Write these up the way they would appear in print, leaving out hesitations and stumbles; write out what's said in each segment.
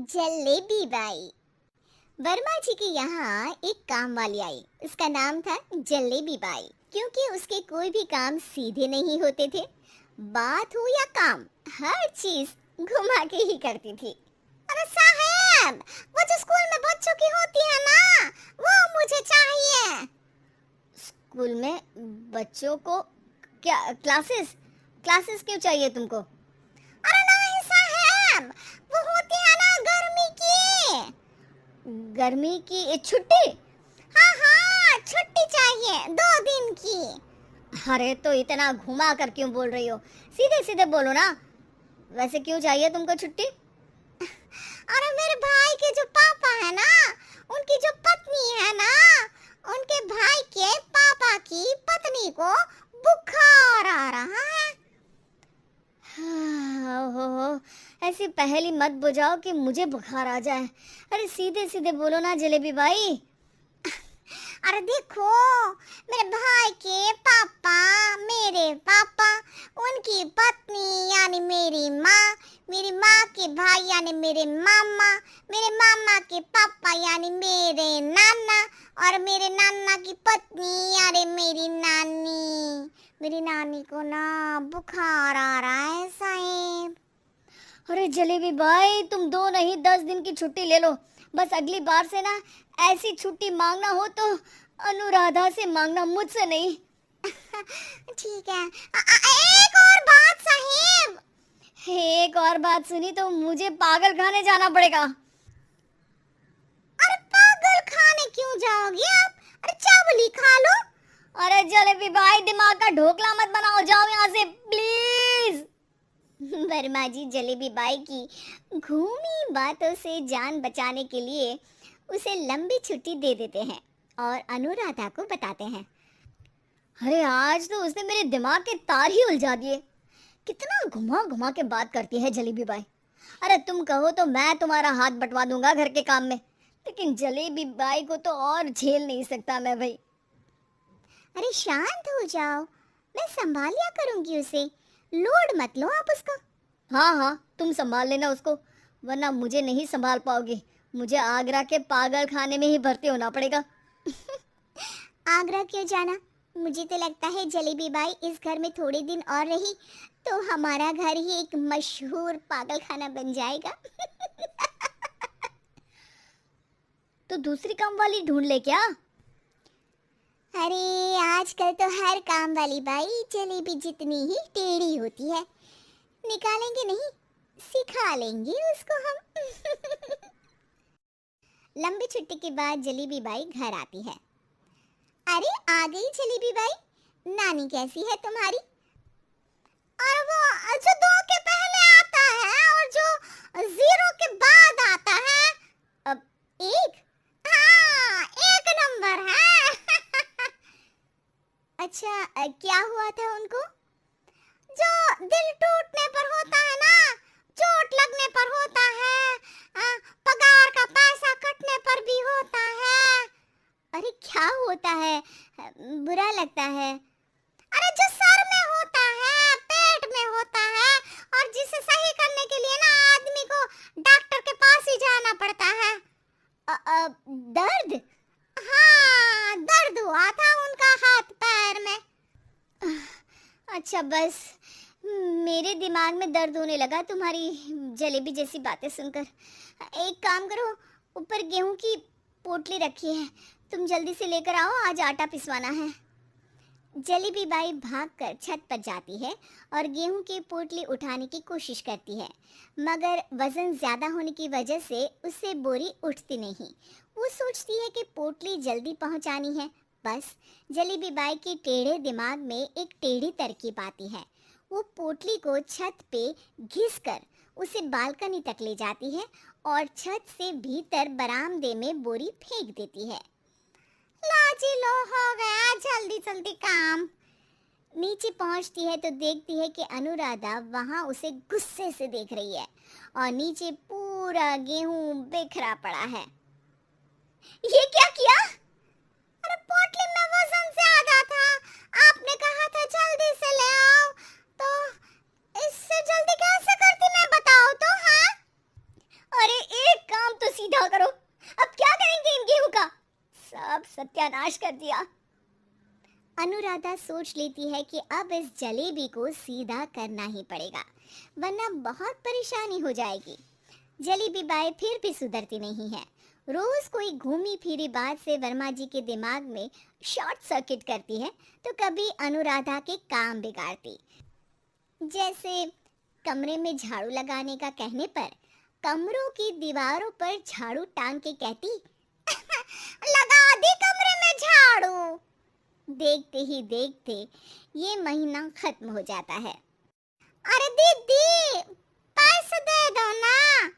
Jalebi by. Verma जी के यहाँ एक काम वाली आई। उसका नाम था जलेबी बाई, क्योंकि उसके कोई भी काम सीधे नहीं होते थे। बात हो या काम, हर चीज घुमा के ही करती थी। अरे साहब, वो जो स्कूल में बच्चों की होती है ना, वो मुझे चाहिए। स्कूल में बच्चों को क्या क्लासेस क्लासेस क्यों चाहिए तुमको? अरे नहीं साहब, वो होती है ना गर्मी की छुट्टी। हाँ हाँ, छुट्टी चाहिए 2 दिन की। अरे तो इतना घुमा कर क्यों बोल रही हो? सीधे सीधे बोलो ना। वैसे क्यों चाहिए तुमको छुट्टी? अरे मेरे भाई के जो पापा है ना, उनकी जो पत्नी है ना, उनके भाई के पापा की पत्नी को बुखार आ रहा है। ओहो, ऐसी पहेली मत बुझाओ कि मुझे बुखार आ जाए। अरे सीधे सीधे बोलो ना जलेबी भाई। अरे देखो, मेरे भाई के पापा, मेरे पापा, उनकी पत्नी यानी मेरी माँ के भाई यानी मेरे मामा के पापा यानी मेरे नाना, और मेरे नाना की पत्नी यानी मेरी नानी को ना बुखार आ रहा है साहब। अरे जलेबी भाई, तुम 2 नहीं 10 दिन की छुट्टी ले लो। बस अगली बार से ना ऐसी छुट्टी मांगना हो तो अनुराधा से मांगना, मुझसे नहीं। ठीक है। एक और बात साहिब। एक और बात सुनी तो मुझे पागल खाने जाना पड़ेगा। अरे पागल खाने क्यों जाओगे आप? अरे चावल ही खा लो। अरे जलेबी भाई, दिमाग का ढोकला मत बनाओ, जाओ यहाँ से प्लीज। वर्मा जी जलेबी बाई की घूमी बातों से जान बचाने के लिए उसे लंबी छुट्टी दे देते हैं और अनुराधा को बताते हैं। अरे आज तो उसने मेरे दिमाग के तार ही उलझा दिए। कितना घुमा घुमा के बात करती है जलेबी बाई। अरे तुम कहो तो मैं तुम्हारा हाथ बंटवा दूंगा घर के काम में, लेकिन जलेबी बाई को तो और झेल नहीं सकता मैं भाई। अरे शांत हो जाओ, मैं संभाल लिया करूंगी उसे, लोड मत लो आप उसका। हाँ हाँ, तुम संभाल लेना उसको, वरना मुझे नहीं संभाल पाओगी। मुझे आगरा के पागल खाने में ही भर्ती होना पड़ेगा। आगरा क्यों जाना? मुझे तो लगता है जलेबी बाई इस घर में थोड़े दिन और रही तो हमारा घर ही एक मशहूर पागल खाना बन जाएगा। तो दूसरी काम वाली ढूंढ ले क्या? अरे आजकल तो हर काम वाली बाई जलेबी जितनी ही टेढ़ी होती है। निकालेंगे नहीं, सिखा लेंगे उसको हम। लंबी छुट्टी के बाद जलेबी बाई घर आती है। अरे आ गई जलेबी बाई, नानी कैसी है तुम्हारी? और वो जो 2 के पहले आता है और जो 0 के बाद आता है, अब 1। हाँ, 1 नंबर है। अच्छा, क्या हुआ था उनको? जो दिल टूटने पर होता है ना, चोट लगने पर होता है, पगार का पैसा कटने पर भी होता है। अरे क्या होता है? बुरा लगता है? अरे जो सर में होता है, पेट में होता है, और जिसे सही करने के लिए ना आदमी को डॉक्टर के पास ही जाना पड़ता है। दर्द? हाँ, दर्द हुआ था उनका हाथ पैर में। अच्छा बस, मेरे दिमाग में दर्द होने लगा तुम्हारी जलेबी जैसी बातें सुनकर। एक काम करो, ऊपर गेहूं की पोटली रखी है, तुम जल्दी से लेकर आओ, आज आटा पिसवाना है। जलेबी बाई भागकर छत पर जाती है और गेहूं की पोटली उठाने की कोशिश करती है, मगर वजन ज्यादा होने की वजह से उससे बोरी उठती नहीं। वो सोचती है कि पोटली जल्दी पहुंचानी है। बस जलेबी बाई के टेढ़े दिमाग में एक टेढ़ी तरकीब आती है। वो पोटली को छत पे घिसकर उसे बालकनी तक ले जाती है और छत से भीतर बरामदे में बोरी फेंक देती है। लाजी लो, हो गया जल्दी जल्दी काम। नीचे पहुंचती है तो देखती है कि अनुराधा वहां उसे गुस्से से देख रही है और नीचे पूरा गेहूं बिखरा पड़ा है। ये क्या किया? अरे पोटली में वजन ज्यादा था, आपने कहा था जल्दी से ले आओ, तो इससे जल्दी कैसे करती मैं बताओ तो। हाँ अरे एक काम तो सीधा करो, अब क्या करेंगे इन गेहूं का? सब सत्यानाश कर दिया। अनुराधा सोच लेती है कि अब इस जलेबी को सीधा करना ही पड़ेगा, वरना बहुत परेशानी हो जाएगी। जलेबी बाई फिर भी सुधरती नहीं है। रोज कोई घूमी फिरी बात से वर्मा जी के दिमाग में शॉर्ट सर्किट करती है, तो कभी अनुराधा के काम बिगाड़ती। जैसे कमरे में झाड़ू लगाने का कहने पर कमरों की दीवारों पर झाड़ू टांग के कहती, लगा दी कमरे में झाड़ू। देखते ही देखते ये महीना खत्म हो जाता है। अरे दीदी, पैसे दे दो ना।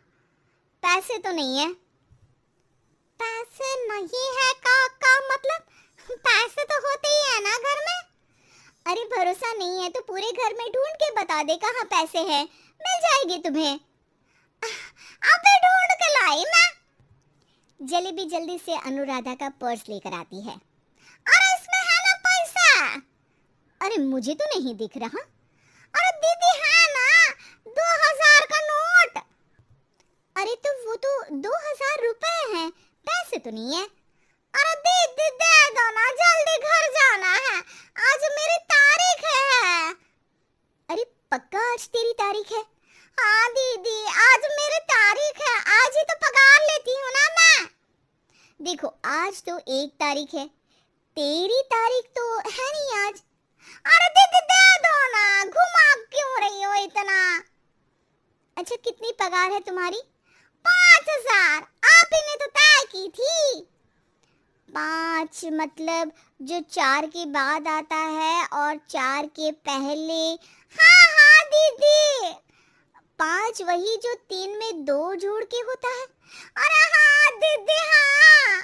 पैसे तो नहीं है। पैसे नहीं है का मतलब? पैसे तो होते ही है ना घर में। अरे भरोसा नहीं है तो पूरे घर में ढूंढ के बता दे कहाँ पैसे हैं, मिल जाएगी तुम्हें। अबे ढूंढ के लाई मैं। जलेबी जल्दी से अनुराधा का पर्स लेकर आती है। अरे इसमें है ना पैसा। अरे मुझे तो नहीं दिख रहा। अरे दीदी है ना, 2000 का नोट। अरे तो वो तो 2000 रुपए हैं, पैसे तो नहीं है। अरे दीदी दे दो ना, जल्दी घर जाना है, आज मेरी तारीख है। अरे पक्का आज तेरी तारीख है? हाँ दीदी, आज मेरी तारीख है, आज ही तो पगार लेती हूँ ना मैं। देखो आज तो 1 तारीख है, तेरी तारीख तो है नहीं आज। अरे दीदी दे दो ना, घुमा क्यों रही हो इतना? अच्छा कितनी पगार है तुम्हारी? 5000। आप ही ने तो तय की थी। 5 मतलब जो 4 के बाद आता है और 4 के पहले। हाँ हाँ दीदी, 5 वही जो 3 में 2 जोड़ के होता है। अरे हाँ दीदी हाँ,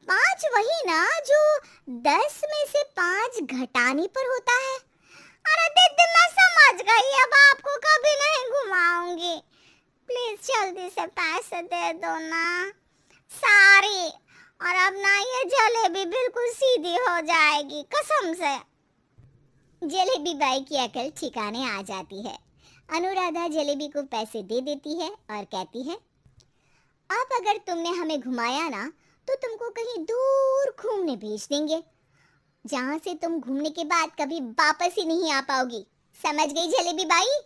5 वही ना जो 10 में से 5 घटाने पर होता है। अरे दीदी मैं समझ गई, अब आपको कभी नहीं घुमाऊंगी, प्लीज जल्दी से पैसे दे दो ना। सारी, और अब ना ये जलेबी बिल्कुल सीधी हो जाएगी कसम से। जलेबी बाई की अकल ठिकाने आ जाती है। अनुराधा जलेबी को पैसे दे देती है और कहती है, अब अगर तुमने हमें घुमाया ना तो तुमको कहीं दूर घूमने भेज देंगे, जहाँ से तुम घूमने के बाद कभी वापस ही नहीं आ पाओगी। समझ गई जलेबी बाई?